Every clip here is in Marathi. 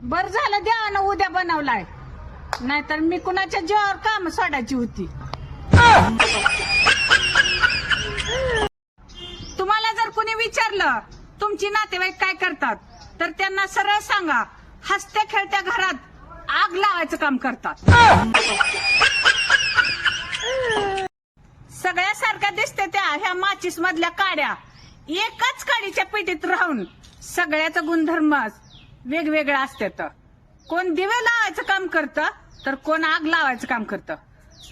बर झालं देवानं उद्या बनवलाय, नाहीतर मी कुणाच्या जीवावर काम सोडायची होती. तुम्हाला जर कुणी विचारलं तुमची नातेवाईक काय करतात, तर त्यांना सरळ सांगा, हसत्या खेळत्या घरात आग लावायचं काम करतात. सगळ्या सारख्या दिसते त्या ह्या माचीस मधल्या काड्या एकाच काडीच्या पेटीत राहून सगळ्याचा गुणधर्म वेगवेगळा असते. कोण दिवे लावायचं काम करतं, तर कोण आग लावायचं काम करतं,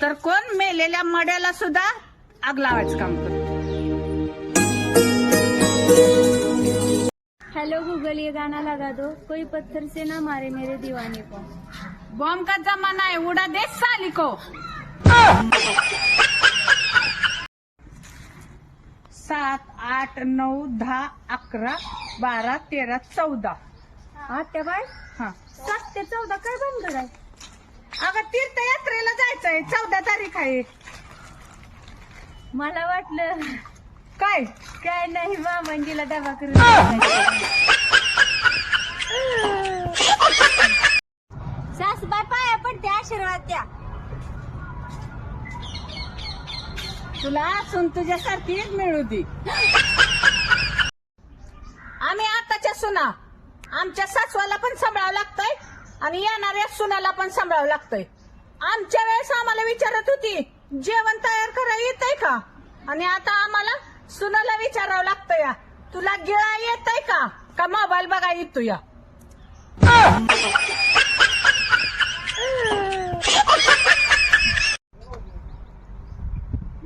तर कोण मेलेल्या मड्याला सुद्धा आग लावायचं काम करतं. हेलो गूगल, ये गाना लगा दो, कोई पत्थर से ना मारे मेरे दीवाने को. बॉम्ब का जमाना है, उड़ा दे साली को. 7, 8, 9, 10, 11, 12, 13, 14. आत्या बाय, हा 7 ते 14 काय भानगड आहे? अगं तीर्थयात्रेला जायचंय, 14 तारीख आहे. मला वाटलं काय काय नाही, मामांजीला डबा करून द्यायचा. सासूबाई पाया पडते, आशीर्वाद द्या. तुला असून तुझ्यासारखी मिळू दे. आम्ही आताच्या सुना, आमच्या सासवाला पण सांभाळावं लागतंय आणि येणाऱ्या सुनाला पण सांभाळावं लागतंय. आमच्या वेळेस आम्हाला विचारत होती जेवण तयार करायला येतंय का, आणि आता आम्हाला सुनाला विचारावं लागतं या, तुला गिळा येतंय का मोबाईल बघा येतो या.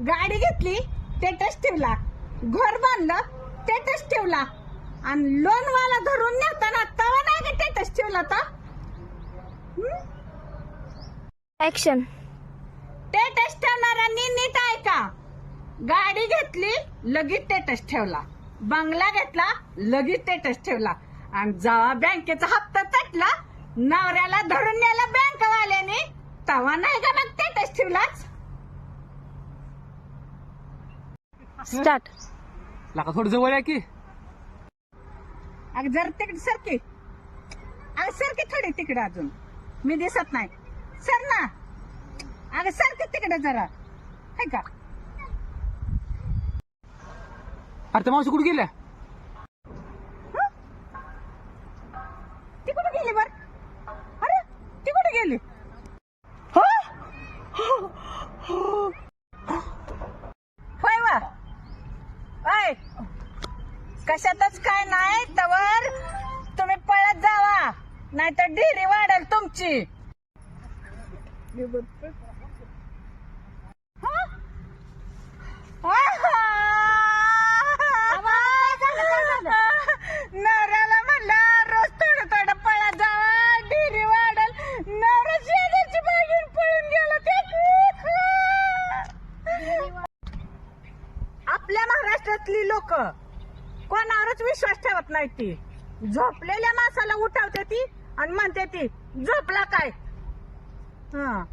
गाडी घेतली स्टेटस ठेवला, घर बांधलं स्टेटस ठेवला, आणि लोनवाला धरून नेताना तवा नाही का स्टेटस ठेवला तर. ऍक्शन. स्टेटस ठेवणाऱ्यांनी नीट ऐका. गाडी घेतली लगेच स्टेटस ठेवला, बंगला घेतला लगेच स्टेटस ठेवला, आणि जेव्हा बँकेचा हप्ता तटला नवऱ्याला धरून नेला बँकवाल्याने, तवा नाही का मग स्टेटस ठेवलाच. स्टार्ट. लाका थोडं जवळ आहे की. अगं जर तिकडे सरकी, अगं सरकी थोडी तिकडे, अजून मी दिसत नाही. सर ना, अगं सरकी तिकडे जरा, है का. अरे त्या मावशी कुठे गेल्या? ती कुठे गेली बर? अरे ती कुठे गेली? होय वा. ऐ, कशातच काय नाही तवर तुम्ही पळत जावा, नाहीतर ढेरी वाढेल तुमची. नवऱ्याला म्हणलं रोज थोडं थोडं पळत जावा, ढेरी वाढेल. नवरा शेजारची बाजून पळून गेला ते. आपल्या महाराष्ट्रातली लोक कोणावरच विश्वास ठेवत नाही. ती झोपलेल्या माणसाला उठवते ती आणि म्हणते ती झोपला काय. हा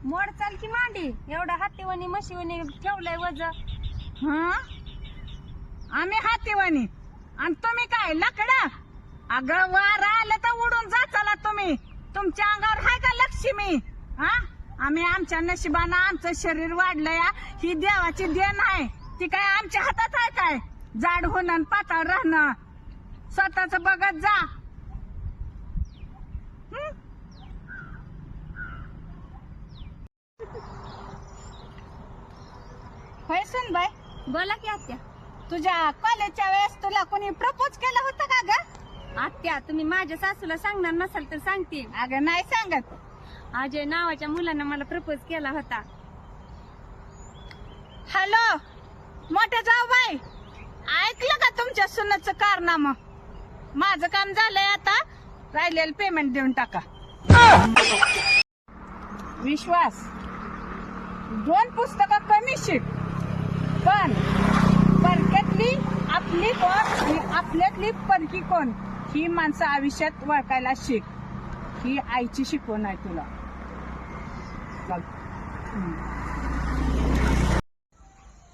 मोड चाल की मांडी, एवढा हातीवणी म्हशीवणी ठेवलंय वज. हा, आम्ही हातीवानी आणि तुम्ही काय लाकडा. अगं वार आलं तर उडून जाचाला तुम्ही, तुमच्या अंगावर हाय का लक्ष्मी. हा, आम्ही आमच्या नशिबानं आमचं शरीर वाढलंय, ही देवाची देण आहे. ती काय आमच्या हातात आहे काय, जाड होणं आणि पातळ राहणं. स्वतःच बघत जा. होय सुनबाई, बोला की आत्या. तुझ्या कॉलेजच्या वेळेस तुला कोणी प्रपोज केलं होतं का ग? आत्या, तुम्ही माझ्या सासूला सांगणार नसाल तर सांगते. अगं नाही सांगत. अजय नावाच्या मुलानं मला प्रपोज केला होता. हॅलो मोठे जाऊबाई, ऐकलं का तुमच्या सुनाचं कारनामा. माझं काम झालंय, आता राहिलेलं पेमेंट देऊन टाका. विश्वास, 2 पुस्तकं कमी शिक, पण परक्यातली आपली कोण आणि आपल्यातली परकी कोण ही माणसं आयुष्यात ओळखायला शिक. ही आईची शिकवण आहे तुला. चल.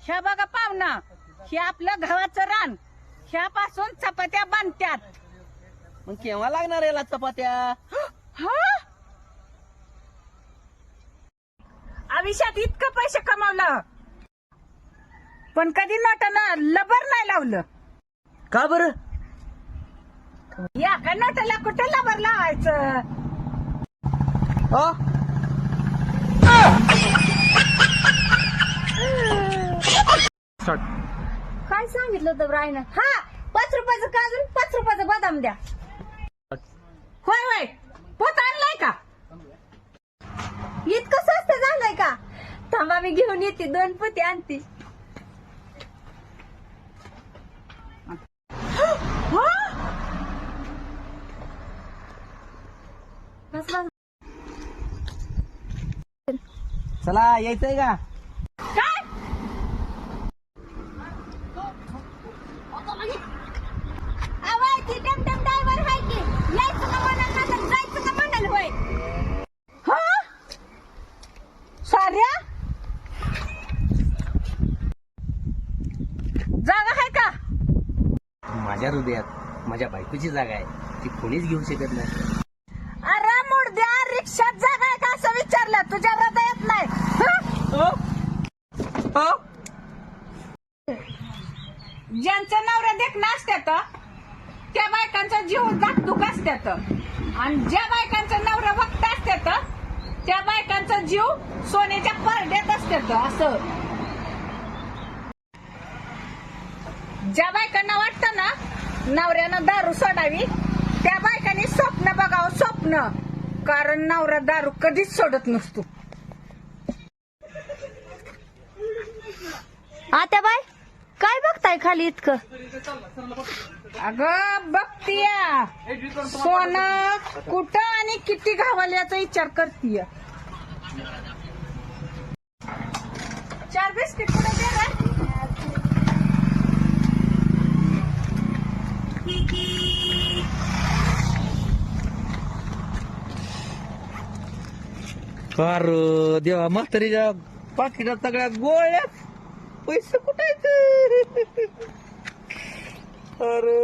ह्या बघा पाहुणा, हे आपलं गव्हाचं रान, ह्यापासून चपात्या बांधत्यात. मग केव्हा लागणार याला चपात्या? हा? आयुष्यात इतकं पैसे कमावलं, पण कधी नोटानं लबर नाही लावलं. का बरं? या का नोटाला कुठं लबर लावायचं? हो काय सांगितलं होतं रायनं? हा, 5 रुपयाचं काजून 5 रुपयाचं बदाम द्या. होय होय, पोत आणलाय का? इतकं स्वस्त झालंय का? थांबा मी घेऊन येते, 2 पोती आणते. हो? बस बस. चला यायचंय का? काय? आवाज ती टमटम ड्रायव्हर आहे की, यायचं का म्हणाल ना तर जायचं का म्हणाल? होय. हा? साऱ्या जागा आहे का? माझ्या हृदयात माझ्या बायकोची जागा आहे, ती कोणीच घेऊ शकत नाही. अरे मुर्द्या, रिक्षात जागा आहे का असं विचारलं, तुझ्या हृदयात नाही. हं? ज्यांचं नवरा देखणं असत्यात त्या बायकांचा जीव दाकदुक असत्यात, आणि ज्या बायकांचं नवरा वक्त असत्यात त्या बायकांचा जीव सोन्याच्या परड्यात असत्यात. असं ज्या बायकांना वाटतं ना नवऱ्यानं दारू सोडावी, त्या बायकांनी स्वप्न बघावं, स्वप्न. कारण नवरा दारू कधीच सोडत नसतो. आता बाय काय बघताय खाली इतकं? अगं बघतीया सोनं कुठं आणि किती घावाल याचा विचार करतीय. 4 बिस्किट कुठे दे रे? अरे देवा, म्हातारीच्या पाकिटात सगळ्या गोळ्यात पैसे कुठायचे? अरे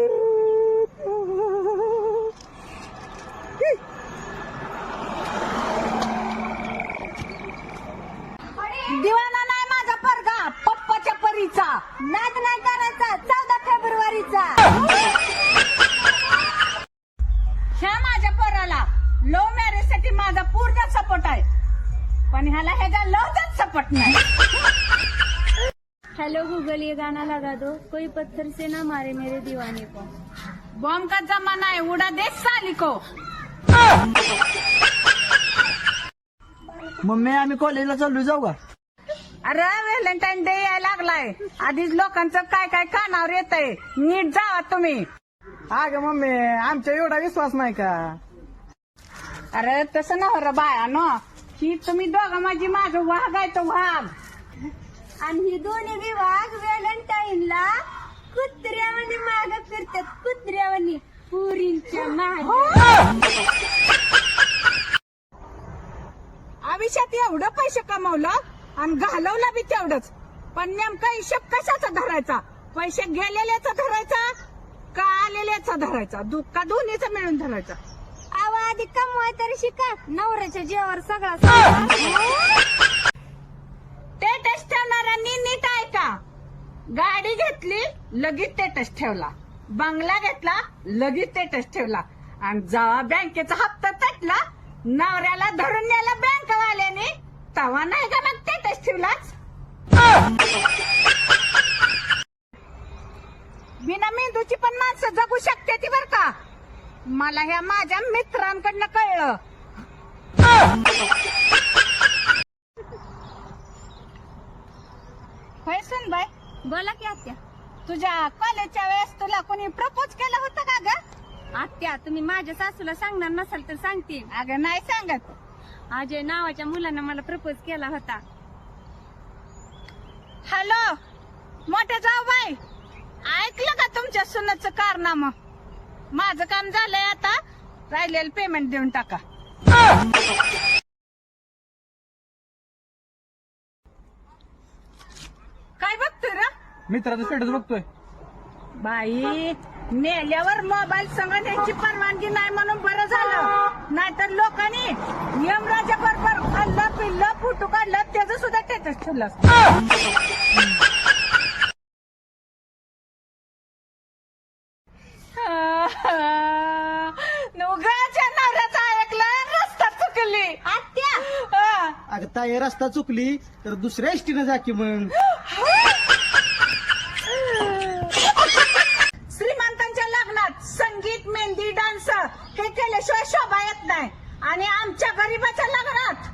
दिवाना नाही माझा परगा, पप्पाच्या परीचा. नाद नाही करायचा 14 फेब्रुवारीचा. ह्या माझ्या पोराला लव्ह मॅरेज साठी माझा पूर्ण सपोर्ट आहे, पण ह्याला ह्याचा लवच सपोर्ट नाही. हेलो गूगल, ये गाना लगा दो, कोई पत्थर से ना मारे मेरे दीवाने को. बॉम्ब का जमाना है, उड़ा दे साली को. मम्मी, आम्ही कॉलेजला चाललो, जाऊ का? अरे व्हॅलेंटाईन डे यायला लागलाय, आधीच लोकांचं काय काय कानावर येतंय, नीट जावा तुम्ही. अगं मम्मी, आमच्या एवढा विश्वास नाही का? अरे तसं नव्हतं बाया न, ही तुम्ही दोघं माझी माझं वाघ आहे तो वाघ. आणि ही दोन्ही विभाग व्हॅलेंटाईनला कुत्र्यावानी माग फिरतात, कुत्र्यावानी पुरींच्या माग. आयुष्यात एवढं पैसे कमवलं आणि घालवलं बी तेवढंच, पण नेमका हिशोब कशाचा धरायचा? पैसे गेलेल्याचा धरायचा का आलेल्याचा धरायचा? का दोन्हीचा मिळून धरायचा? आधी कमवाय तरी शिका, नवऱ्याच्या जीवावर सगळा. टेटस ठेवणाऱ्यांनी नीट ऐका. गाडी घेतली लगेच टेटस ठेवला, बंगला घेतला लगेच टेटस ठेवला, आणि जेव्हा बँकेचा हप्ता तटला नवऱ्याला धरून नेला बँकवाल्याने, तवा नाही का मग टेटस ठेवलाच. बिना मेंदूची पण माणसं जगू शकते ती बर का, मला ह्या माझ्या मित्रांकडनं कळलं. होय सुनबाई, बोला की आत्या. तुझ्या कॉलेजच्या वेळेस तुला कोणी प्रपोज केलं होतं का ग? आत्या, तुम्ही माझ्या सासूला सांगणार नसाल तर सांगते. अगं नाही सांगत. अजय नावाच्या मुलानं मला प्रपोज केला होता. हॅलो मोठे जाऊ बाई, ऐकलं का तुमच्या सुनाचं कारनामा? माझं काम झालंय, आता राहिलेलं पेमेंट देऊन टाका. काय बघ मित्राचा स्टेटस बघतोय. बाई मेल्यावर मोबाईल संग त्यांची परवानगी नाही म्हणून बरं झालं, नाहीतर लोकांनी यमराजा बरोबर खाल्लं पिल्लं फोटो काढलं त्याचं सुद्धा स्टेटस ठेवलं असतं. उगाच्या नवऱ्याचं ऐकलं रस्ता चुकली. आत्या अगं ताई रस्ता चुकली तर दुसऱ्या एसटीनं जा की मग. श्रीमंतांच्या लग्नात संगीत मेहंदी डान्स हे केल्याशिवाय शोभा येत नाही, आणि आमच्या गरीबाच्या लग्नात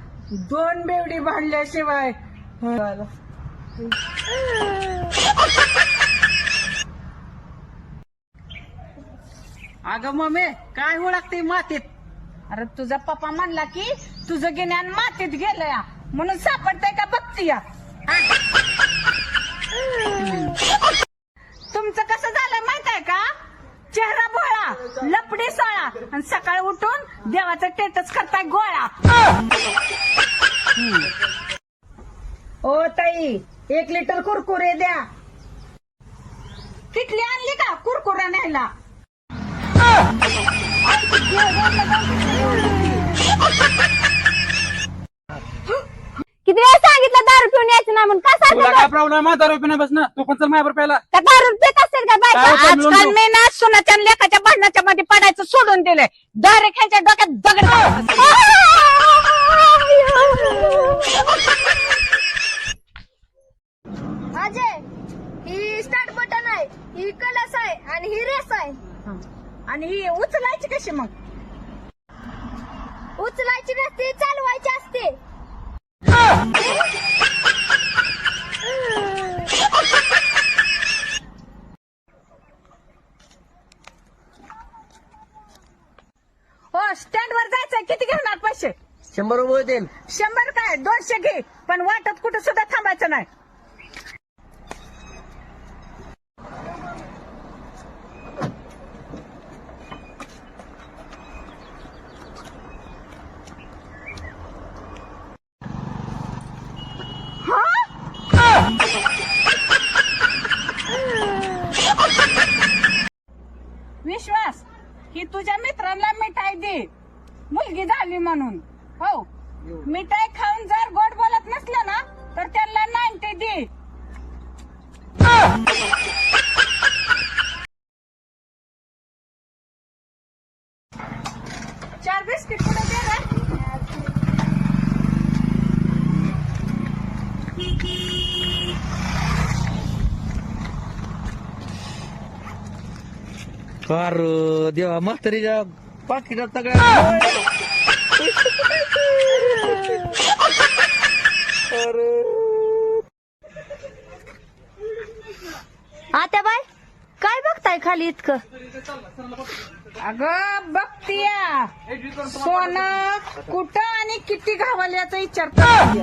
2 बेवडी भांडल्याशिवाय. अगं मम्मी काय ओळखते मातीत? अरे तुझा पप्पा म्हणला की तुझं ज्ञान मातीत गेलंय म्हणून सापडतंय का बघती या. तुमचं कसं झालं माहित आहे का? चेहरा भोळा लपडी सोळा आणि सकाळी उठून देवाचं टेटच करताय गोळा. ओ ताई 1 लिटर कुरकुरे द्या. किटली आणली का कुरकुरा न्यायला? किती वेळा सांगितलं दारू पिऊन यायचं नाही म्हणून. काय तुला सारखं काय प्रॉब्लेम आहे दारू पिण्या बस ना, तू पण चल माझ्यावर प्यायला. का दारू पित असेल का बायका? काय होतं मिळून आजकाल मी ना सुनाच्या आणि लेकाच्या भांडणाच्या मध्ये पडायचं सोडून दिलंय. डायरेक्ट ह्याच्या डोक्यात दगड घालत बसते. अजय ही स्टार्ट बटन आहे, ही कलस आहे आणि ही रेस आहे. आणि ही उचलायची कशी मग? उचलायची नसते, चालवायची असते. हो स्टँड वर जायचंय, किती घेणार पैसे? 100 रुपये होतील. 100 काय 200 घे, पण वाटत कुठं सुद्धा थांबायचं नाही. विश्वास ही तुझ्या मित्रांना मिठाई दे, मुलगी झाली म्हणून. हो मिठाई खाऊन जर गोड बोलत नसलं ना तर त्यांना 90 दे. 4 बिस्किट कुठे दे रे? अरे देवा म्हातारीच्या पाकिटात सगळ्या. आता बाय काय बघताय खाली इतकं? अगं बघतीया सोनं कुठं आणि किती घावल्याचा विचार करतीय.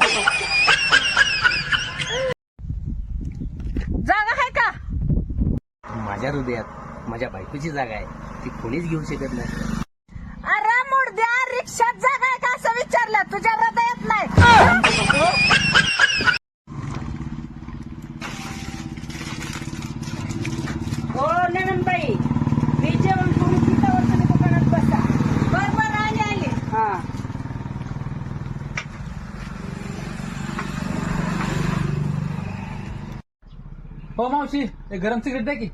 जागा आहे का? माझ्या हृदयात माझ्या बायकोची जागा आहे, ती कोणीच घेऊ शकत नाही. अरे मुर्द्या रिक्षात जागा आहे का असं विचारलं, तुझ्या हृदयात नाही. हो नवीन बाई मी जेवण करून तिथं तुम्ही दुकानात बसा. बरोबर आले. हा हो मावशी एक गरम सिगरेट द्या की.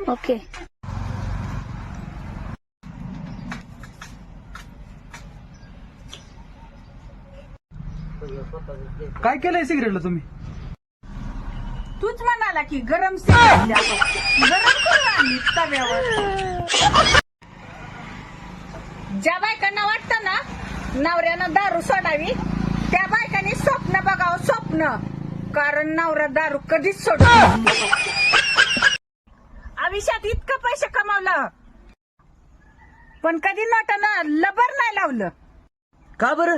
ओके. काय केलंय सिगरेटला तुम्ही? तूच म्हणाला की गरम सिगरेट द्या. गरम करून आणली तव्यावर. ज्या बायकांना वाटतं ना नवऱ्यानं दारू सोडावी त्या बायकांनी स्वप्न बघावं, स्वप्न. कारण नवरा दारू कधीच सोडत आयुष्यात इतकं पैसे कमावलं पण कधी नोटानं लबर नाही लावलं. का बरं?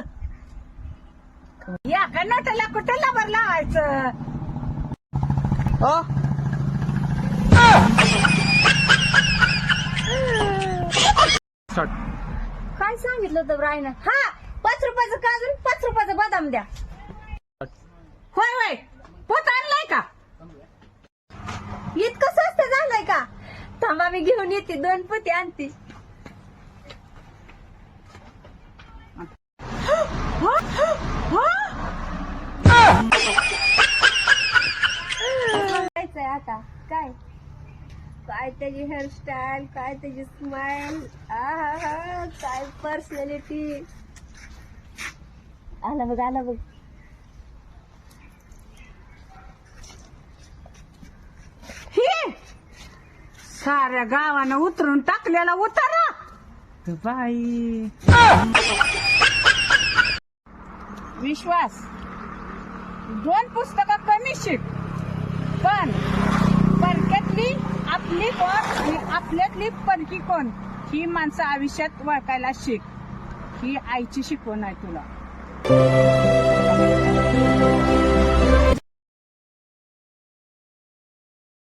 या का नोटाला कुठं लबर लावायचं? काय सांगितलं होतं रायनं? हा, 5 रुपयाचं काजू आणि 5 रुपयाचं बदाम द्या. होय होय पोत आणलाय का? इतकं स्वस्त झालंय का? थांबा मी घेऊन येते, 2 पोती आणते. जायचंय आता. काय काय त्याची हेअरस्टाईल, काय त्याची स्माइल, काय पर्सनॅलिटी. आला बघ, आला बघ. हे साऱ्या गावानं उतरून टाकलेला उतारा ग बाई. विश्वास 2 पुस्तकं कमी शिक, पण परक्यातली आपली कोण आणि आपल्यातली परकी कोण ही माणसं आयुष्यात ओळखायला शिक. ही आईची शिकवण आहे तुला.